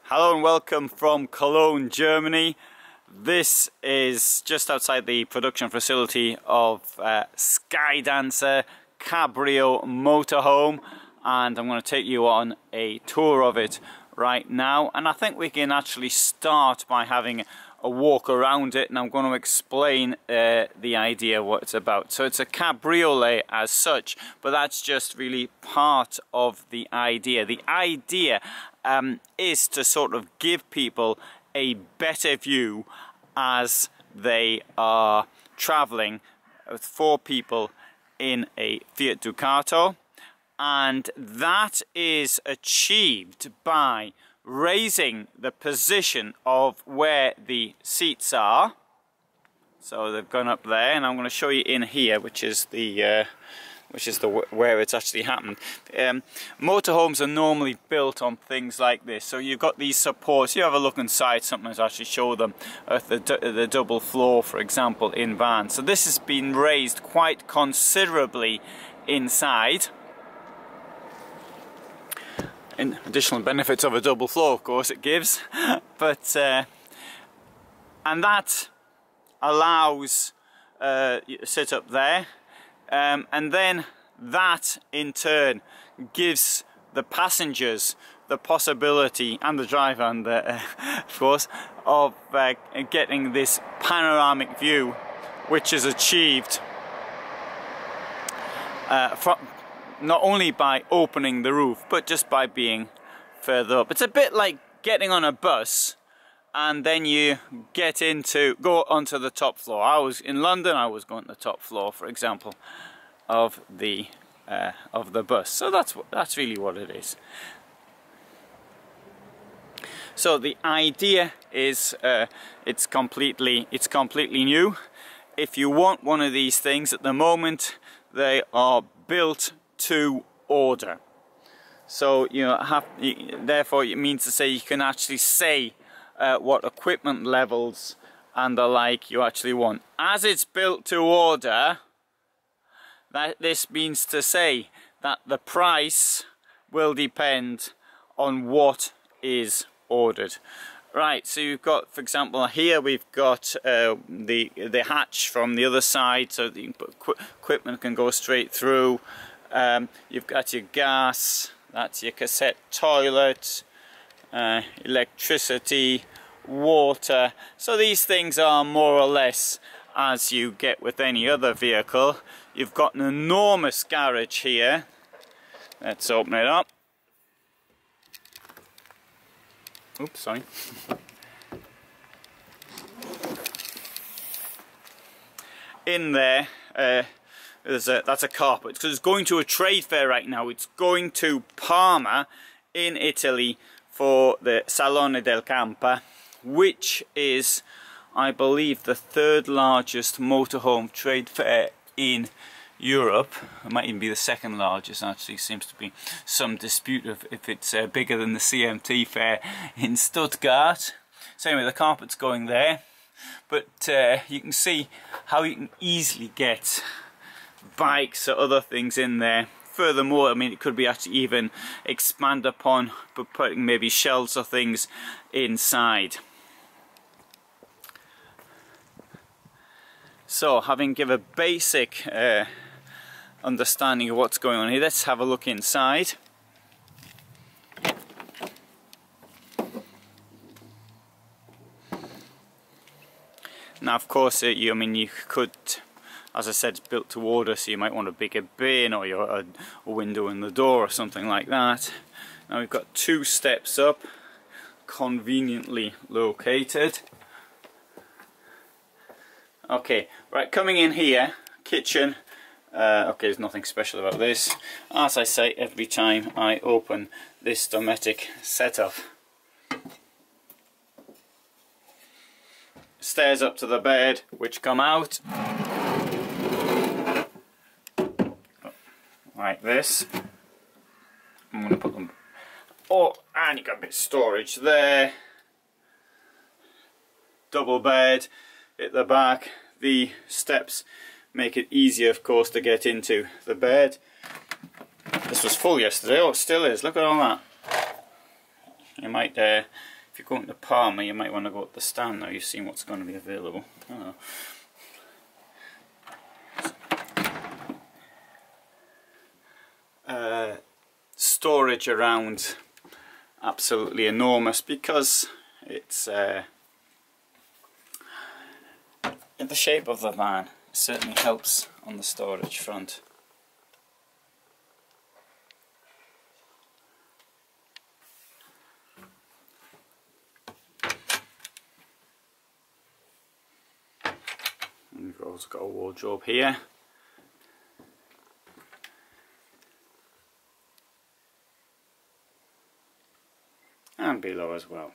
Hello and welcome from Cologne, Germany. This is just outside the production facility of Skydancer Cabrio motorhome, and I'm going to take you on a tour of it right now. And I think we can actually start by having a walk around it, and I'm going to explain the idea what it's about. So it's a cabriolet as such, but that's just really part of the idea. The idea is to sort of give people a better view as they are traveling with 4 people in a Fiat Ducato, and that is achieved by raising the position of where the seats are. So they've gone up there, and I'm going to show you in here, which is the where it's actually happened. Motorhomes are normally built on things like this. So you've got these supports. You have a look inside. Sometimes I actually show them at the double floor, for example, in vans. So this has been raised quite considerably inside. In additional benefits of a double floor, of course, it gives, but and that allows you to sit up there, and then that in turn gives the passengers the possibility, and the driver, and of course, of getting this panoramic view, which is achieved from not only by opening the roof, but just by being further up. It's a bit like getting on a bus and then you go onto the top floor. I was in London, I was going to the top floor, for example, of the bus. So that's really what it is. So the idea is it's completely new. If you want one of these things at the moment, they are built to order. So therefore it means to say you can actually say what equipment levels and the like you actually want. As it's built to order, this means to say that the price will depend on what is ordered. Right, so you've got, for example, here we've got the hatch from the other side, so the equipment can go straight through. You've got your gas, that's your cassette toilet, electricity, water. So these things are more or less as you get with any other vehicle. You've got an enormous garage here. Let's open it up. Oops, sorry. In there, that's a carpet, because it's going to a trade fair right now. It's going to Parma in Italy for the Salone del Camper, which is, I believe, the 3rd largest motorhome trade fair in Europe. It might even be the 2nd largest, actually. Seems to be some dispute of if it's bigger than the CMT fair in Stuttgart. So anyway, the carpet's going there, but you can see how you can easily get bikes or other things in there. Furthermore, I mean, it could be actually even expand upon, but putting maybe shelves or things inside. So, having given a basic understanding of what's going on here, let's have a look inside. Now, of course, you could, as I said, it's built to order, so you might want a bigger bin or a window in the door or something like that. Now we've got 2 steps up, conveniently located. Okay, right, coming in here, kitchen. Okay, there's nothing special about this. As I say every time I open this Dometic setup. Stairs up to the bed, which come out like this. I'm going to put them. Oh, and you got a bit of storage there. Double bed at the back. The steps make it easier, of course, to get into the bed. This was full yesterday. Oh, it still is. Look at all that. You might if you're going to Palma, you might want to go to the stand now you've seen what's going to be available. Storage around, absolutely enormous, because it's in the shape of the van. It certainly helps on the storage front. And we've also got a wardrobe here. And below as well.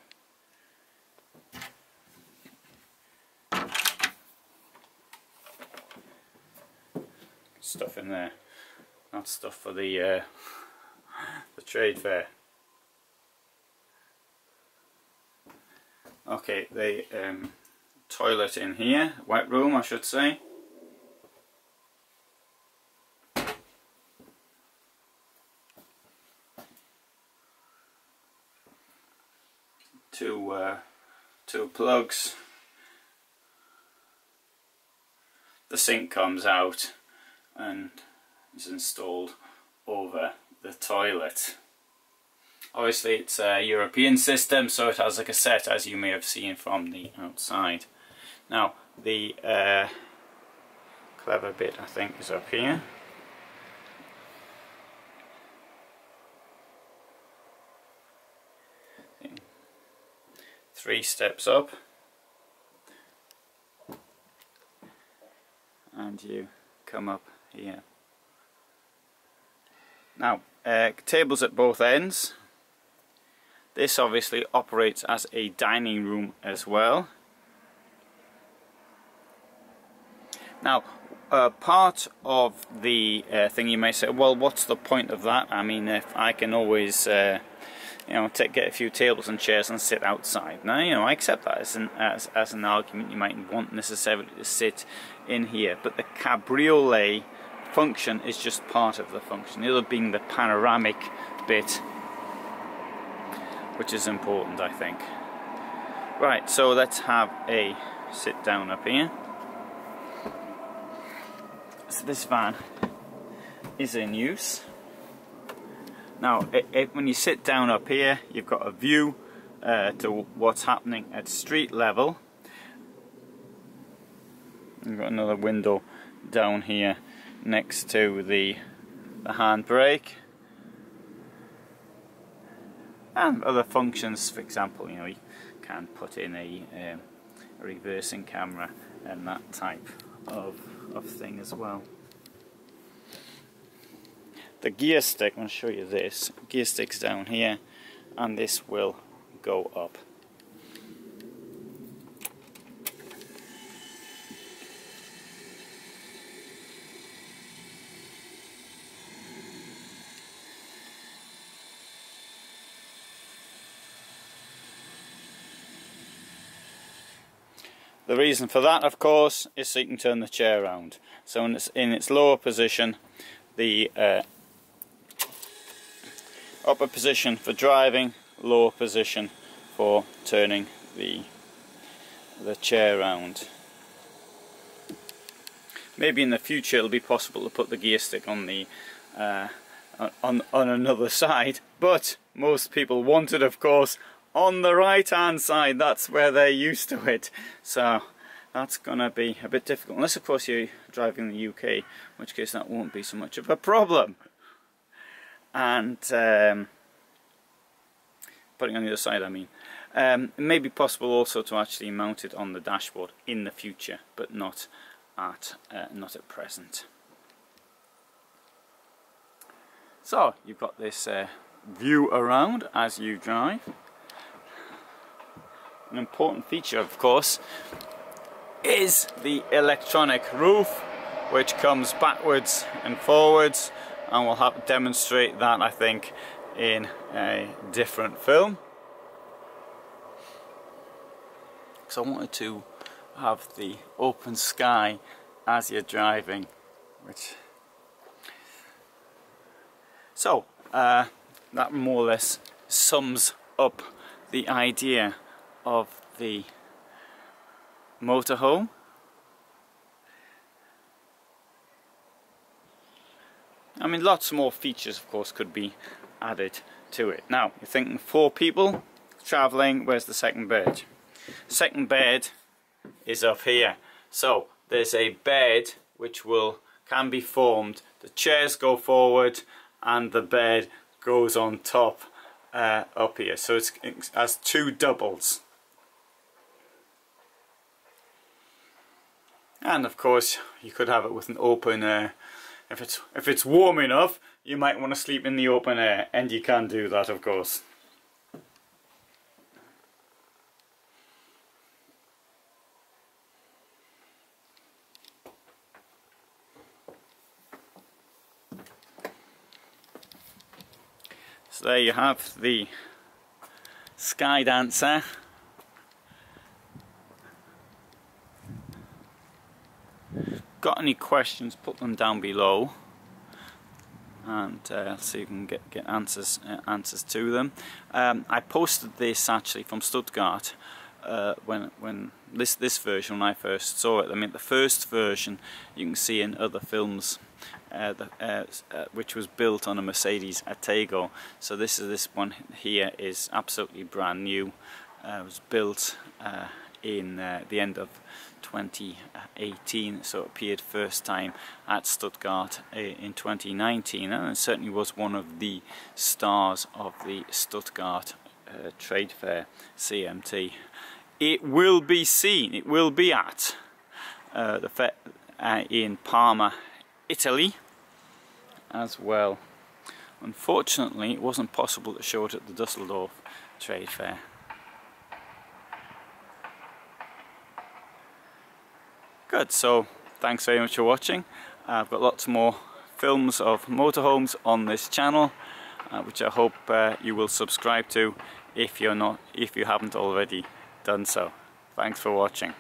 Stuff in there. That's stuff for the trade fair. Okay, the toilet in here, wet room I should say. Two plugs. The sink comes out and is installed over the toilet. Obviously it's a European system, so it has a cassette, as you may have seen from the outside. Now the clever bit I think is up here. Three steps up and you come up here. Now tables at both ends. This obviously operates as a dining room as well. Now part of the thing you may say, well, what's the point of that? I mean, if I can always you know, get a few tables and chairs and sit outside. Now, you know, I accept that as an argument. You might want necessarily to sit in here, but the cabriolet function is just part of the function. The other being the panoramic bit, which is important, I think. Right, so let's have a sit down up here. So this van is in use. Now, when you sit down up here, you've got a view to what's happening at street level. You've got another window down here next to the handbrake. And other functions, for example, you know, you can put in a reversing camera and that type of thing as well. The gear stick, I'm going to show you this. Gear stick's down here, and this will go up. The reason for that, of course, is so you can turn the chair around. So in its lower position, the upper position for driving, lower position for turning the chair around. Maybe in the future it'll be possible to put the gear stick on the on another side, but most people want it, of course, on the right hand side. That's where they're used to it, so that's gonna be a bit difficult, unless of course you're driving in the UK, in which case that won't be so much of a problem. And putting on the other side, I mean, it may be possible also to actually mount it on the dashboard in the future, but not at present. So you've got this view around as you drive. An important feature, of course, is the electronic roof, which comes backwards and forwards. And we'll have to demonstrate that, I think, in a different film. Because I wanted to have the open sky as you're driving, which... So, that more or less sums up the idea of the motorhome. I mean, lots more features of course could be added to it. Now you're thinking 4 people travelling, where's the second bed? Second bed is up here. So there's a bed which can be formed. The chairs go forward and the bed goes on top up here. So it has 2 doubles. And of course you could have it with an open air. If it's warm enough, you might want to sleep in the open air, and you can do that of course. So there you have the Skydancer. Got any questions, put them down below, and see if we can get answers to them. I posted this actually from Stuttgart when this version, when I first saw it. I mean, the first version you can see in other films, which was built on a Mercedes Carthago. So this one here is absolutely brand new. It was built in the end of 2018, so it appeared first time at Stuttgart in 2019, and it certainly was one of the stars of the Stuttgart Trade Fair CMT. It will be seen, it will be at the fair in Parma, Italy as well. Unfortunately it wasn't possible to show it at the Düsseldorf Trade Fair. Good, so thanks very much for watching. I've got lots more films of motorhomes on this channel, which I hope you will subscribe to if you haven't already done so. Thanks for watching.